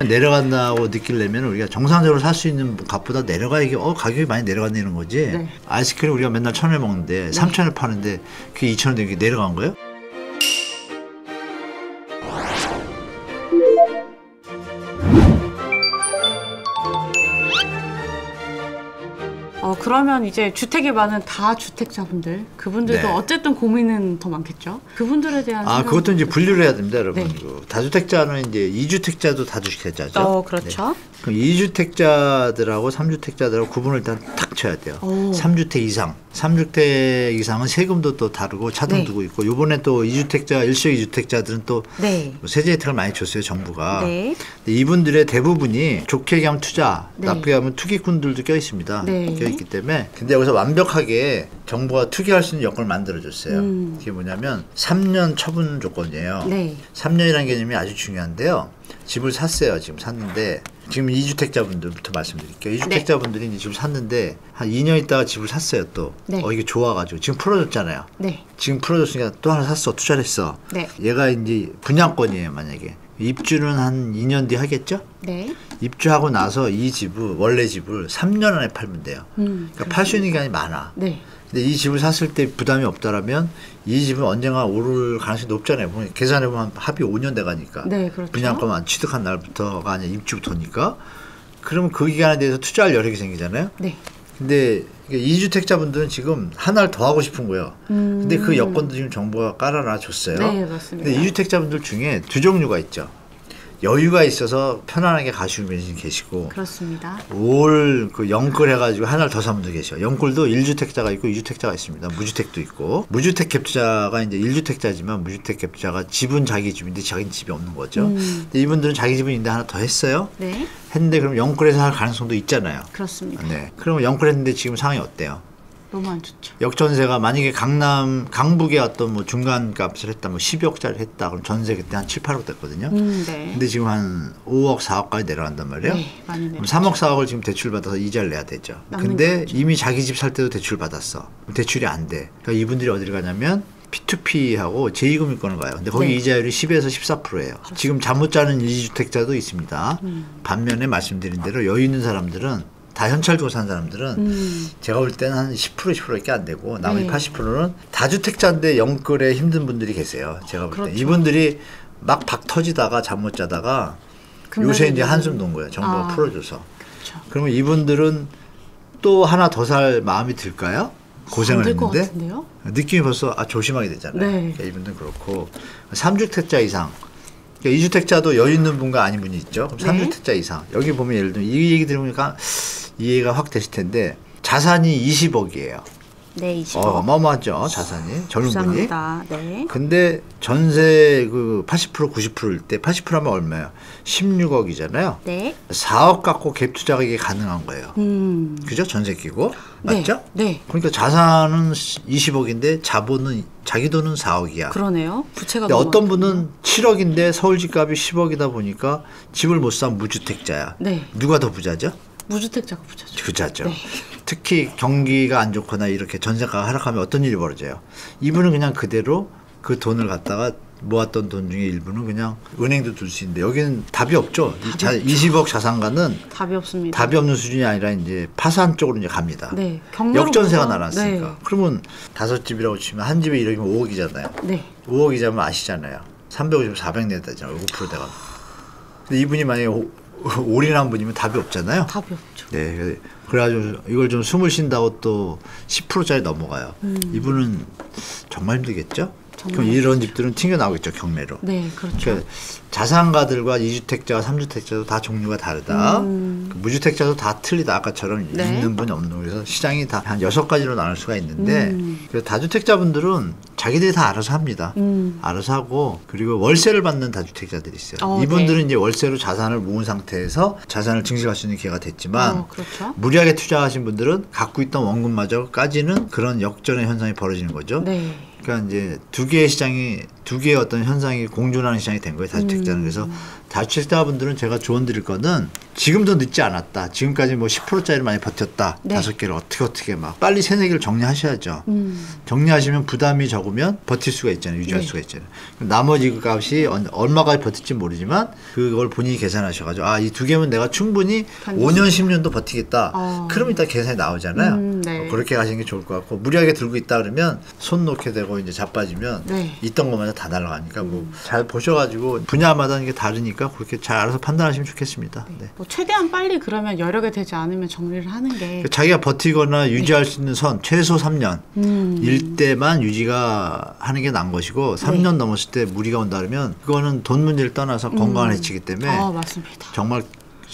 내려간다고 느끼려면 우리가 정상적으로 살 수 있는 값보다 내려가 이게 가격이 많이 내려간다는 거지. 네. 아이스크림 우리가 맨날 1,000원에 먹는데 3,000원에 파는데 그게 2,000원 되게 내려간 거예요? 그러면 이제 주택에 많은 다주택자분들, 그분들도 네. 어쨌든 고민은 더 많겠죠? 그분들에 대한 그것도 이제 분류를 해야 됩니다, 여러분. 네. 다주택자는 이제 2주택자도 다주택자죠. 그렇죠. 네. 그럼 2주택자들하고 3주택자들하고 구분을 일단 탁 쳐야 돼요. 3주택 이상. 3주택 이상은 세금도 또 다르고 차등 네. 두고 있고, 요번에 또 2주택자, 일시적 2주택자들은 또 네. 세제 혜택을 많이 줬어요, 정부가. 네. 근데 이분들의 대부분이 좋게 얘기하면 투자, 네. 나쁘게 하면 투기꾼들도 껴 있습니다. 네. 껴 있기 때문에. 근데 여기서 완벽하게 정부가 투기할 수 있는 여건을 만들어줬어요. 그게 뭐냐면 3년 처분 조건이에요. 네. 3년이라는 개념이 아주 중요한데요. 집을 샀어요. 지금 샀는데 지금 2주택자분들부터 말씀드릴게요. 2주택자분들이 이제 집을 샀는데 한 2년 있다가 집을 샀어요. 또 네. 이게 좋아가지고 지금 풀어줬잖아요. 네. 지금 풀어줬으니까 또 하나 샀어. 투자를 했어. 네. 얘가 이제 분양권이에요. 만약에 입주는 한 2년 뒤 하겠죠? 네. 입주하고 나서 이 집을 원래 집을 3년 안에 팔면 돼요. 그러니까 팔 수 있는 기간이 많아. 네. 근데 이 집을 샀을 때 부담이 없다라면 이 집은 언젠가 오를 가능성이 높잖아요. 계산해보면 합이 5년 돼가니까. 네, 그렇죠. 분양권만 취득한 날부터가 아니라 입주부터니까. 그러면 그 기간에 대해서 투자할 여력이 생기잖아요. 네. 근데 2주택자분들은 지금 하나를 더 하고 싶은 거예요. 근데 그 여건도 지금 정부가 깔아놔 줬어요. 네, 맞습니다. 근데 2주택자분들 중에 두 종류가 있죠. 여유가 있어서 편안하게 가시는 분이 계시고, 그렇습니다. 올 그 영끌 해가지고 하나를 더 사는 분도 계셔. 영끌도 1주택자가 있고 2주택자가 있습니다. 무주택도 있고. 무주택 갭투자가 이제 1주택자지만 무주택 갭투자가 집은 자기 집인데 자기 집이 없는 거죠. 근데 이분들은 자기 집은 있는데 하나 더 했어요. 네. 했는데 그럼 영끌해서 할 가능성도 있잖아요. 그렇습니다. 네. 그러면 영끌했는데 지금 상황이 어때요? 너무 안 좋죠. 역전세가 만약에 강북에 어떤 뭐 중간 값을 했다, 뭐 12억짜리 했다, 그럼 전세 그때 한 7, 8억 됐거든요. 네. 근데 지금 한 5억, 4억까지 내려간단 말이에요. 네, 많이 그럼 3억, 4억을 지금 대출받아서 이자를 내야 되죠. 근데 이미 자기 집 살 때도 대출 받았어. 대출이 안 돼. 그러니까 이분들이 어디를 가냐면 P2P하고 제2금융권을 가요. 근데 거기 네. 이자율이 10에서 14%예요. 지금 잠 못 자는 2주택자도 있습니다. 반면에 말씀드린 대로 여유 있는 사람들은 다 현찰 주고 산 사람들은 제가 볼 때는 한 10%, 10%밖에 안 되고 나머지 80%는 다주택자인데 영끌에 힘든 분들이 계세요. 제가 볼 때. 그렇죠. 이분들이 막 박 터지다가 잠 못 자다가 요새 이제 한숨 놓은 거예요. 정부가 풀어줘서. 그렇죠. 그러면 이분들은 또 하나 더 살 마음이 들까요? 고생을 했는데 느낌이 벌써 조심하게 되잖아요. 네. 그러니까 이분들은 그렇고 3주택자 이상, 그러니까 2주택자도 여유 있는 분과 아닌 분이 있죠. 그럼 3주택자 이상. 여기 보면 예를 들면 이 얘기 들으니까 이해가 확 되실 텐데 자산이 20억이에요. 네, 20억. 어마어마하죠, 자산이. 젊은 분이. 네. 근데 전세 그 80%, 90%일 때 80%하면 얼마예요? 16억이잖아요. 네. 4억 갖고 갭 투자가 이게 가능한 거예요. 그죠? 전세 끼고. 맞죠? 네. 그러니까 자산은 20억인데 자본은 자기 돈은 4억이야. 그러네요. 부채가 근데 너무 어떤 많군요. 분은 7억인데 서울 집값이 10억이다 보니까 집을 못 산 무주택자야. 네. 누가 더 부자죠? 무주택자가 부자죠. 부자죠. 네. 특히 경기가 안 좋거나 이렇게 전세가가 하락하면 어떤 일이 벌어져요? 이분은 그냥 그대로 그 돈을 갖다가 모았던 돈 중에 일부는 그냥 은행도 둘 수 있는데 여기는 답이 없죠. 20억 자산가는 답이 없습니다. 답이 없는 수준이 아니라 이제 파산 쪽으로 이제 갑니다. 네. 역전세가 날았으니까. 네. 그러면 5집이라고 치면 한 집에 1억이면 5억이잖아요. 네. 5억이자면 아시잖아요. 350, 400 내다잖아요. 5% 대가. 근데 이분이 만약에 올인한 분이면 답이 없잖아요. 답이 없죠. 네. 그래가지고 이걸 좀 숨을 쉰다고 또 10%짜리 넘어가요. 이분은 정말 힘들겠죠? 그럼 이런 집들은 튕겨나오겠죠, 경매로. 네, 그렇죠. 그러니까 자산가들과 2주택자와 3주택자도 다 종류가 다르다. 그 무주택자도 다 틀리다. 아까처럼 네. 있는 분이 없는 분. 그래서 시장이 다 한 6가지로 나눌 수가 있는데 그래서 다주택자분들은 자기들이 다 알아서 합니다. 알아서 하고 그리고 월세를 받는 다주택자들이 있어요. 이분들은 네. 이제 월세로 자산을 모은 상태에서 자산을 증식할 수 있는 기회가 됐지만 그렇죠. 무리하게 투자하신 분들은 갖고 있던 원금마저까지는 그런 역전의 현상이 벌어지는 거죠. 네. 그러니까 이제 두 개의 시장이 두 개의 어떤 현상이 공존하는 시장이 된 거예요. 다주택자는. 그래서 다주택자분들은 제가 조언 드릴 거는 지금도 늦지 않았다. 지금까지 뭐 10%짜리를 많이 버텼다. 네. 5개를 어떻게 막 빨리 3-4개를 정리하셔야죠. 정리하시면 부담이 적으면 버틸 수가 있잖아요. 유지할 네. 수가 있잖아요. 나머지 그 값이 얼마까지 버틸지 모르지만 그걸 본인이 계산하셔가지고 아, 이 두 개면 내가 충분히 5년 10년도 버티겠다. 그럼 일단 계산이 나오잖아요. 네. 그렇게 가시는 게 좋을 것 같고 무리하게 들고 있다 그러면 손 놓게 되고 이제 자빠지면 네. 있던 것마다 다 날아가니까 뭐 잘 보셔가지고 분야마다 이게 다르니까 그렇게 잘 알아서 판단하시면 좋겠습니다. 네. 뭐 최대한 빨리 그러면 여력이 되지 않으면 정리를 하는 게 자기가 버티거나 유지할 수 있는 선 최소 3년 일 때만 유지가 하는 게 나은 것이고 3년 넘었을 때 무리가 온다 그러면 그거는 돈 문제를 떠나서 건강을 해치기 때문에 맞습니다. 정말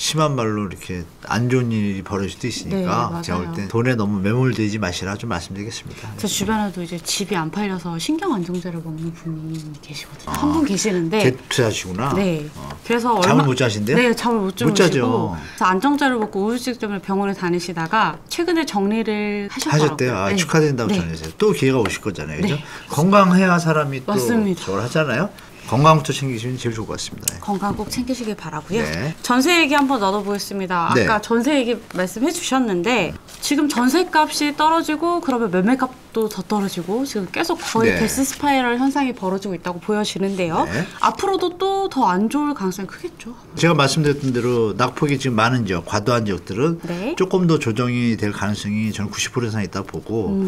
심한 말로 이렇게 안 좋은 일이 벌어질 수도 있으니까 네, 제가 볼 때 돈에 너무 매몰되지 마시라 좀 말씀드리겠습니다. 제 주변에도 이제 집이 안 팔려서 신경 안정제를 먹는 분이 계시거든요. 한 분 계시는데 대투자시구나. 네. 그래서 잠을 못 자신대요? 네, 잠을 못 주무시고 자죠. 그래서 안정제를 먹고 우울증 때문에 병원에 다니시다가 최근에 정리를 하셨더라고요. 하셨대요. 아, 네. 축하드린다고 네. 전해주세요. 또 기회가 오실 거잖아요. 그죠? 네. 건강해야 사람이 또 맞습니다. 저걸 하잖아요. 건강부터 챙기시면 제일 좋을 것 같습니다. 네. 건강 꼭 챙기시길 바라고요. 네. 전세 얘기 한번 나눠보겠습니다. 네. 아까 전세 얘기 말씀해 주셨는데 지금 전세값이 떨어지고 그러면 매매값도 더 떨어지고 지금 계속 거의 네. 데스 스파이럴 현상이 벌어지고 있다고 보여지는데요. 네. 앞으로도 또 더 안 좋을 가능성이 크겠죠. 제가 말씀드렸던 대로 낙폭이 지금 많은 지역, 과도한 지역들은 네. 조금 더 조정이 될 가능성이 저는 90% 이상 있다고 보고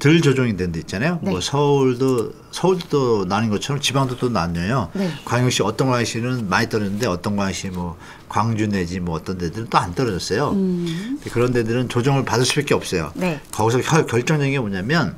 덜 조정이 된 데 있잖아요. 네. 뭐 서울도 나는 것처럼 지방도 또 나뉘어요. 네. 광역시 어떤 광역시는 많이 떨어졌는데 어떤 광역시 뭐 광주 내지 뭐 어떤 데들은 또 안 떨어졌어요. 그런 데들은 조정을 받을 수밖에 없어요. 네. 거기서 결정적인 게 뭐냐면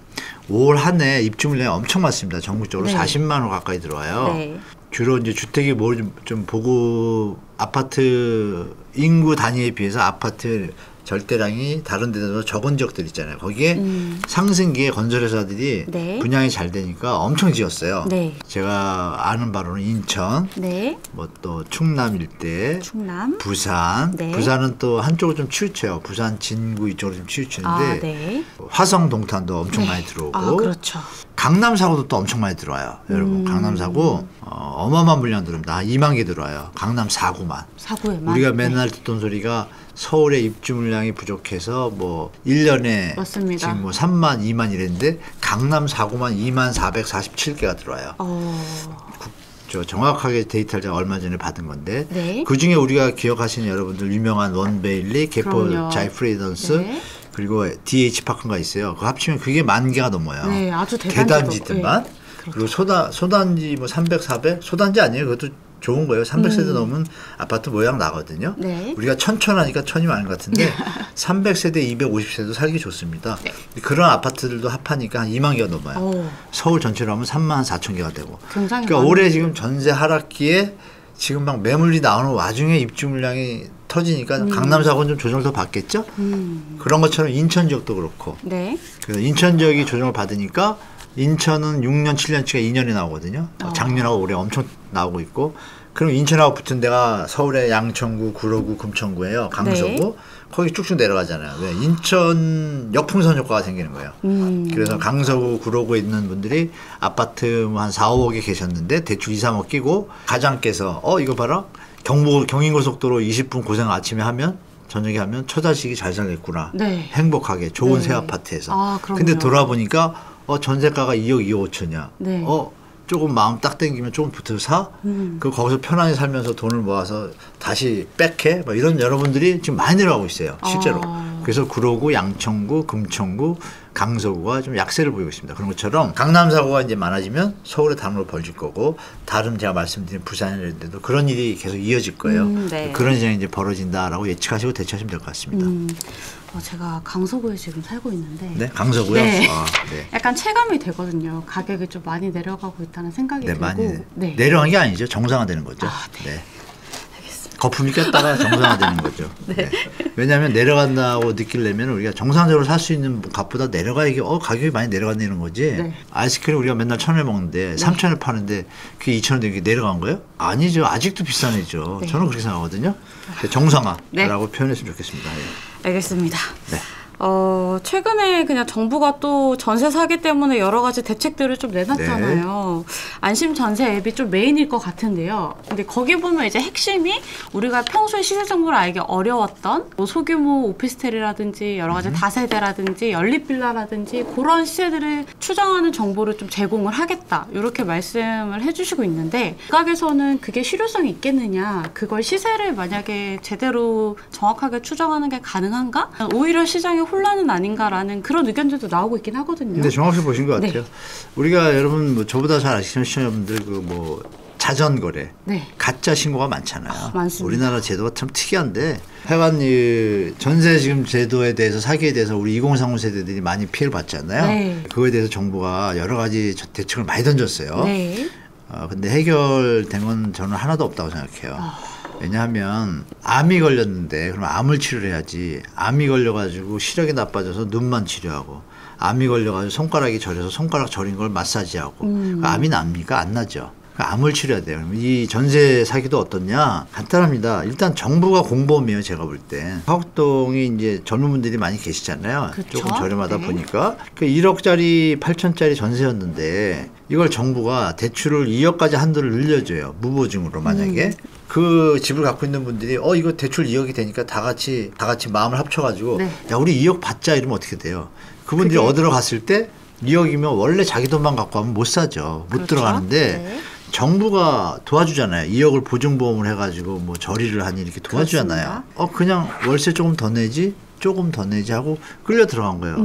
올 한 해 입주 물량이 엄청 많습니다. 전국적으로 네. 40만 호 가까이 들어와요. 네. 주로 이제 주택이 뭘 좀 보고 아파트 인구 단위에 비해서 아파트 절대량이 다른 데보다 적은 지역들 있잖아요. 거기에 상승기에 건설회사들이 네. 분양이 잘 되니까 엄청 지었어요. 네. 제가 아는 바로는 인천, 네. 뭐 또 충남 일대, 충남. 부산. 네. 부산은 또 한쪽으로 좀 치우쳐요. 부산 진구 이쪽으로 좀 치우치는데 네. 화성 동탄도 엄청 네. 많이 들어오고 그렇죠. 강남 사고도 또 엄청 많이 들어와요. 여러분 강남 사고 어마어마한 물량 들어옵니다. 한 2만 개 들어와요. 강남 사고만. 사고에만. 우리가 맨날 듣던 소리가 서울의 입주 물량이 부족해서 뭐 1년에 맞습니다. 지금 뭐 3만, 2만 이랬는데 강남 사고만 2만 447개가 들어와요. 저 정확하게 데이터를 제가 얼마 전에 받은 건데 네. 그중에 우리가 기억하시는 여러분들 유명한 원베일리, 개포 그럼요. 자이프리던스 네. 그리고 DH 파크가 있어요. 그거 합치면 그게 10,000개가 넘어요. 네, 아주 대단지들만. 네. 그리고 소단지 뭐 300, 400? 소단지 아니에요. 그것도 좋은 거예요. 300세대 넘으면 아파트 모양 나거든요. 네. 우리가 천천하니까 천이 많은 것 같은데 300세대, 250세대도 살기 좋습니다. 네. 그런 아파트들도 합하니까 한 2만 개가 넘어요. 서울 전체로 하면 3만 4천 개가 되고. 굉장히 그러니까 올해 많은 지금 전세 하락기에 지금 막 매물이 나오는 와중에 입주 물량이 터지니까 강남 사고는 좀 조정을 더 받겠죠. 그런 것처럼 인천 지역도 그렇고. 네. 그래서 인천 지역이 조정을 받으니까 인천은 6년, 7년치가 2년이 나오거든요. 작년하고 올해 엄청 나오고 있고. 그럼 인천하고 붙은 데가 서울의 양천구, 구로구, 금천구예요. 강서구. 네. 거기 쭉쭉 내려가잖아요. 왜? 인천 역풍선 효과가 생기는 거예요. 그래서 강서구, 구로구에 있는 분들이 아파트 뭐 한 4, 5억에 계셨는데 대출 2, 3억 끼고 가장께서 이거 봐라. 경인고속도로 20분 고생 아침에 하면 저녁에 하면 처자식이 잘 살겠구나. 네. 행복하게 좋은 네. 새 아파트에서. 그럼요. 근데 돌아보니까 전세가가 2억 2억 5천이야. 네. 조금 마음 딱 땡기면 조금 붙어서 사. 그 거기서 편안히 살면서 돈을 모아서 다시 백해. 뭐 이런 여러분들이 지금 많이 내려가고 있어요. 실제로. 그래서 구로구, 양천구, 금천구, 강서구가 좀 약세를 보이고 있습니다. 그런 것처럼 강남 사고가 이제 많아지면 서울의 담으로 벌어질 거고 다른 제가 말씀드린 부산이라는데도 그런 일이 계속 이어질 거예요. 네. 그런 현상이 이제 벌어진다라고 예측하시고 대처하시면 될 것 같습니다. 제가 강서구에 지금 살고 있는데 네, 강서구요. 네. 네. 약간 체감이 되거든요. 가격이 좀 많이 내려가고 있다는 생각이 네, 들고. 많이 네. 내려간 게 아니죠. 정상화되는 거죠. 네. 네. 알겠습니다. 거품이 꼈다가 정상화되는 거죠. 네. 왜냐하면 내려간다고 느끼려면 우리가 정상적으로 살 수 있는 값보다 내려가야 가격이 많이 내려간다는 거지. 네. 아이스크림 우리가 맨날 1,000원에 먹는데 3,000원에 파는데 그게 2,000원 되게 내려간 거예요? 아니죠. 아직도 비싼 애죠. 네. 저는 그렇게 생각하거든요. 정상화라고 네. 표현했으면 좋겠습니다. 예. 알겠습니다. 네. 최근에 그냥 정부가 또 전세 사기 때문에 여러 가지 대책들을 좀 내놨잖아요. 안심 전세 앱이 좀 메인일 것 같은데요. 근데 거기 보면 이제 핵심이 우리가 평소에 시세 정보를 알기 어려웠던 뭐 소규모 오피스텔이라든지 여러 가지 다세대라든지 연립빌라라든지 그런 시세들을 추정하는 정보를 좀 제공을 하겠다. 이렇게 말씀을 해주시고 있는데 각에서는 그게 실효성이 있겠느냐. 그걸 시세를 만약에 제대로 정확하게 추정하는 게 가능한가? 오히려 시장에 혼란은 아닌가라는 그런 의견들도 나오고 있긴 하거든요. 근데 정확히 보신 것 같아요. 네. 우리가 여러분 뭐 저보다 잘 아시는 시청자분들 그 뭐 자전거래, 네. 가짜 신고가 많잖아요. 많습니다. 우리나라 제도가 참 특이한데 하여간 이 전세 지금 제도에 대해서 사기에 대해서 우리 2030 세대들이 많이 피해를 받지 않나요? 네. 그거에 대해서 정부가 여러 가지 대책을 많이 던졌어요. 네. 근데 해결된 건 저는 하나도 없다고 생각해요. 왜냐하면 암이 걸렸는데 그럼 암을 치료를 해야지. 암이 걸려가지고 시력이 나빠져서 눈만 치료하고 암이 걸려가지고 손가락이 저려서 손가락 저린 걸 마사지하고 암이 납니까? 안 나죠. 암을 치료해야 돼요. 그럼 이 전세 사기도 어떻냐? 간단합니다. 일단 정부가 공범이에요. 제가 볼 때. 화곡동이 이제 젊은 분들이 많이 계시잖아요. 그쵸? 조금 저렴하다 네. 보니까. 그 1억짜리 8천짜리 전세였는데 이걸 정부가 대출을 2억까지 한도를 늘려줘요. 무보증으로 만약에. 그 집을 갖고 있는 분들이 이거 대출 2억이 되니까 다 같이 마음을 합쳐가지고 네. 야 우리 2억 받자 이러면 어떻게 돼요? 그분들이 그게- 얻으러 갔을 때 2억이면 원래 자기 돈만 갖고 하면 못 사죠. 못 그렇죠. 들어가는데 네. 정부가 도와주잖아요. 2억을 보증보험을 해가지고 뭐 저리를 하니 이렇게 도와주잖아요. 그냥 월세 조금 더 내지 하고 끌려 들어간 거예요.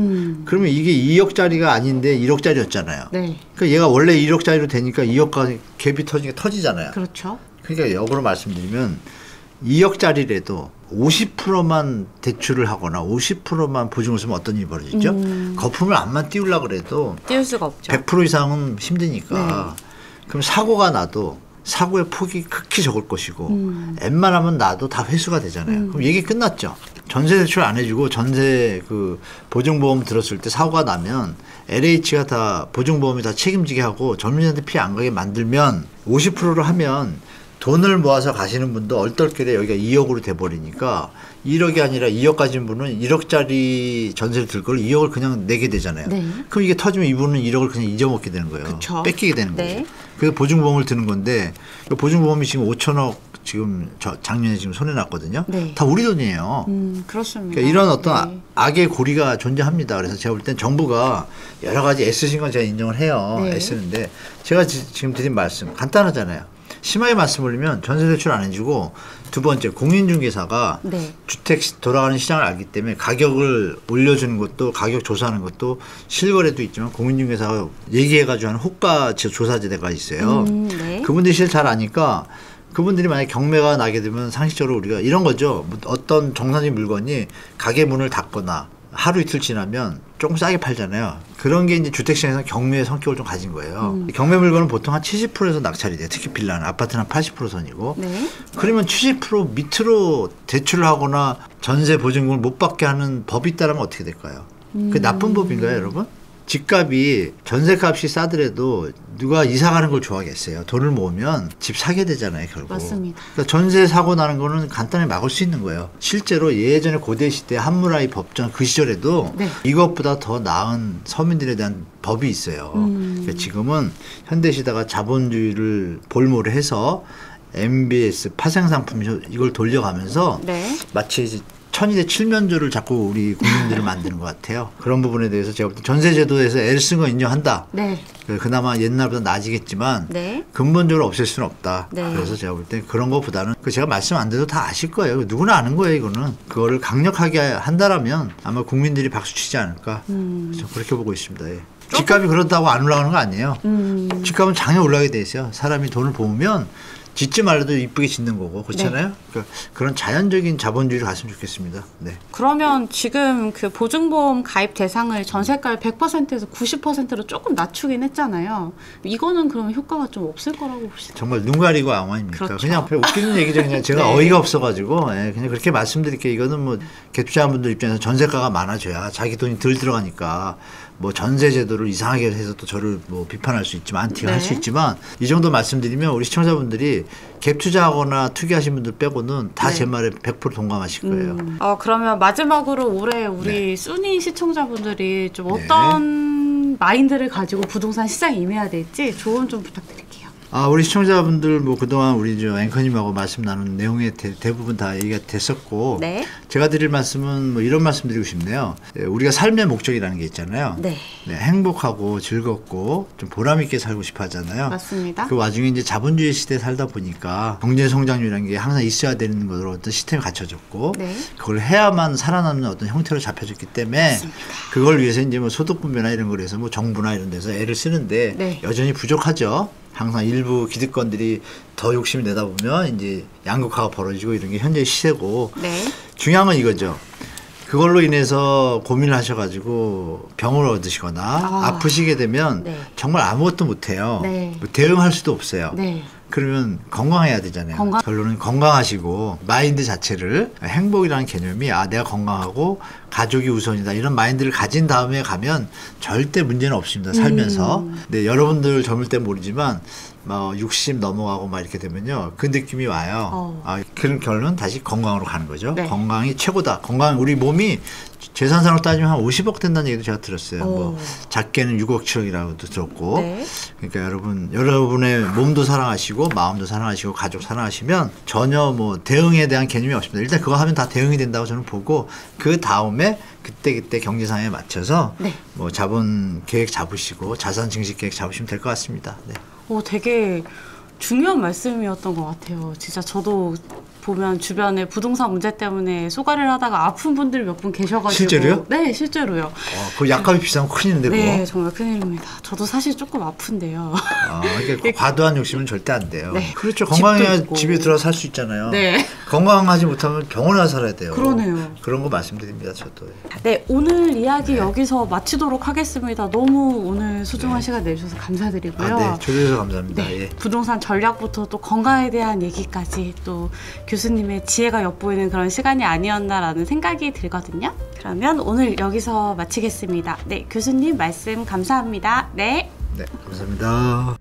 그러면 이게 2억짜리가 아닌데 1억짜리였잖아요. 네. 그러니까 얘가 원래 1억짜리로 되니까 2억까지 갭이 터지니까 터지잖아요. 그렇죠. 그러니까 역으로 말씀드리면 2억짜리라도 50%만 대출을 하거나 50%만 보증을 쓰면 어떤 일이 벌어지죠? 거품을 안만 띄우려고 그래도 띄울 수가 없죠. 100% 이상은 힘드니까. 그럼 사고가 나도 사고의 폭이 극히 적을 것이고 웬만하면 나도 다 회수가 되잖아요. 그럼 얘기 끝났죠. 전세 대출 안 해주고 전세 그 보증보험 들었을 때 사고가 나면 LH가 다 보증보험이 다 책임지게 하고 젊은이한테 피해 안 가게 만들면 50%로 하면 돈을 모아서 가시는 분도 얼떨결에 여기가 2억으로 돼버리니까 1억이 아니라 2억 가진 분은 1억짜리 전세를 들 걸 2억을 그냥 내게 되잖아요. 네. 그럼 이게 터지면 이분은 1억을 그냥 잊어먹게 되는 거예요. 그쵸. 뺏기게 되는 네. 거죠. 그래서 보증보험을 드는 건데 그 보증보험이 지금 5천억 지금 작년에 지금 손해 났거든요. 네. 다 우리 돈이에요. 그렇습니다. 그러니까 이런 어떤 네. 악의 고리가 존재합니다. 그래서 제가 볼 땐 정부가 여러 가지 애쓰신 건 제가 인정을 해요. 네. 애쓰는데 제가 지금 드린 말씀 간단하잖아요. 심하게 말씀 올리면 전세 대출 안 해주고 두 번째 공인중개사가 네. 주택 돌아가는 시장을 알기 때문에 가격을 올려주는 것도 가격 조사하는 것도 실거래도 있지만 공인중개사가 얘기해가지고 하는 호가 조사제도가 있어요. 네. 그분들이 실을 잘 아니까 그분들이 만약에 경매가 나게 되면 상식적으로 우리가 이런 거죠. 어떤 정상적인 물건이 가게 문을 닫거나 하루 이틀 지나면 조금 싸게 팔잖아요. 그런 게 이제 주택시장에서 경매의 성격을 좀 가진 거예요. 경매 물건은 보통 한 70%에서 낙찰이 돼요. 특히 빌라는 아파트는 한 80% 선이고. 네. 그러면 70% 밑으로 대출을 하거나 전세 보증금을 못 받게 하는 법이 있다면 어떻게 될까요? 그게 나쁜 법인가요, 여러분? 집값이 전세값이 싸더라도 누가 이사 가는 걸 좋아하겠어요. 돈을 모으면 집 사게 되잖아요, 결국. 맞습니다. 그러니까 전세 사고 나는 거는 간단히 막을 수 있는 거예요. 실제로 예전에 고대 시대 한무라이 법전 그 시절에도 네. 이것보다 더 나은 서민들에 대한 법이 있어요. 그러니까 지금은 현대 시대가 자본주의를 볼모로 해서 MBS 파생상품 이걸 돌려가면서 네. 마치 천이대 칠면조를 자꾸 우리 국민들을 만드는 것 같아요. 그런 부분에 대해서 제가 볼 때 전세제도에서 애를 쓴 거 인정한다. 네. 그나마 옛날보다 나아지겠지만 네. 근본적으로 없앨 수는 없다. 네. 그래서 제가 볼 때 그런 것보다는 제가 말씀 안 드려도 다 아실 거예요. 누구나 아는 거예요. 이거는. 그거를 강력하게 한다라면 아마 국민들이 박수 치지 않을까. 그래서 그렇게 보고 있습니다. 예. 집값이 그렇다고 안 올라가는 거 아니에요. 집값은 장에 올라가게 돼 있어요. 사람이 돈을 모으면 짓지 말라도 이쁘게 짓는 거고 그렇잖아요. 네. 그러니까 그런 자연적인 자본주의로 갔으면 좋겠습니다. 네. 그러면 지금 그 보증보험 가입 대상을 전세가를 100%에서 90%로 조금 낮추긴 했잖아요. 이거는 그러면 효과가 좀 없을 거라고 보시죠? 정말 눈 가리고 아마입니까? 그렇죠. 그냥 웃기는 얘기죠. 그냥 제가 네. 어이가 없어가지고 그냥 그렇게 말씀드릴게요. 이거는 뭐 개투자분들 입장에서 전세가가 많아져야 자기 돈이 덜 들어가니까 뭐 전세 제도를 이상하게 해서 또 저를 뭐 비판할 수 있지만 안티가 네. 할 수 있지만 이 정도 말씀드리면 우리 시청자분들이 분들이 갭 투자하거나 투기하신 분들 빼고는 다 제 네. 말에 100% 동감하실 거예요. 그러면 마지막으로 올해 우리 순위 시청자분들이 좀 어떤 마인드를 가지고 부동산 시장에 임해야 될지 조언 좀 부탁드릴게요. 우리 시청자분들 뭐 그동안 우리 저 앵커님하고 말씀 나눈 내용에 대부분 다 얘기가 됐었고 네. 제가 드릴 말씀은 뭐 이런 말씀 드리고 싶네요. 우리가 삶의 목적이라는 게 있잖아요. 네. 행복하고 즐겁고 좀 보람 있게 살고 싶어 하잖아요. 맞습니다. 그 와중에 이제 자본주의 시대에 살다 보니까 경제 성장률이라는 게 항상 있어야 되는 것으로 어떤 시스템이 갖춰졌고 네. 그걸 해야만 살아남는 어떤 형태로 잡혀졌기 때문에 맞습니다. 그걸 위해서 이제 뭐 소득 분배나 이런 거를 해서 뭐 정부나 이런 데서 애를 쓰는데 네. 여전히 부족하죠. 항상 일부 기득권들이 더 욕심을 내다 보면 이제 양극화가 벌어지고 이런 게 현재 시세고 네. 중요한 건 이거죠. 그걸로 인해서 고민을 하셔가지고 병을 얻으시거나 아프시게 되면 네. 정말 아무것도 못해요. 네. 뭐 대응할 수도 없어요. 네. 그러면 건강해야 되잖아요. 결론은 건강하시고 마인드 자체를 행복이라는 개념이 내가 건강하고 가족이 우선이다 이런 마인드를 가진 다음에 가면 절대 문제는 없습니다. 살면서. 근데 여러분들 젊을 때 모르지만 60 넘어가고 막 이렇게 되면요 그 느낌이 와요. 그런 결론은 다시 건강으로 가는 거죠. 네. 건강이 최고다. 건강 우리 몸이 재산상으로 따지면 한 50억 된다는 얘기도 제가 들었어요. 뭐 작게는 6억 7억이라고도 들었고. 네. 그러니까 여러분의 몸도 사랑하시고 마음도 사랑하시고 가족 사랑하시면 전혀 뭐 대응에 대한 개념이 없습니다. 일단 그거 하면 다 대응이 된다고 저는 보고 그 다음에 그때 경제 상황에 맞춰서 네. 뭐 자본 계획 잡으시고 자산 증식 계획 잡으시면 될 것 같습니다. 네. 되게 중요한 말씀이었던 것 같아요. 진짜 저도 보면 주변에 부동산 문제 때문에 소가리를 하다가 아픈 분들이 몇 분 계셔가지고. 실제로요? 네, 실제로요. 그 약값이 비싸면 큰일인데 그거. 네, 정말 큰일입니다. 저도 사실 조금 아픈데요. 그러니까 과도한 욕심은 절대 안 돼요. 네. 그렇죠. 건강해야 있고. 집에 들어서 살 수 있잖아요. 네. 건강하지 못하면 병원에 가서 살아야 돼요. 그러네요. 그런 거 말씀드립니다. 저도. 네, 오늘 이야기 여기서 마치도록 하겠습니다. 너무 오늘 소중한 시간 내주셔서 감사드리고요. 네, 초대해서 감사합니다. 네, 예. 부동산 전략부터 또 건강에 대한 얘기까지 또 교수님의 지혜가 엿보이는 그런 시간이 아니었나라는 생각이 들거든요. 그러면 오늘 여기서 마치겠습니다. 네, 교수님 말씀 감사합니다. 네. 네, 감사합니다.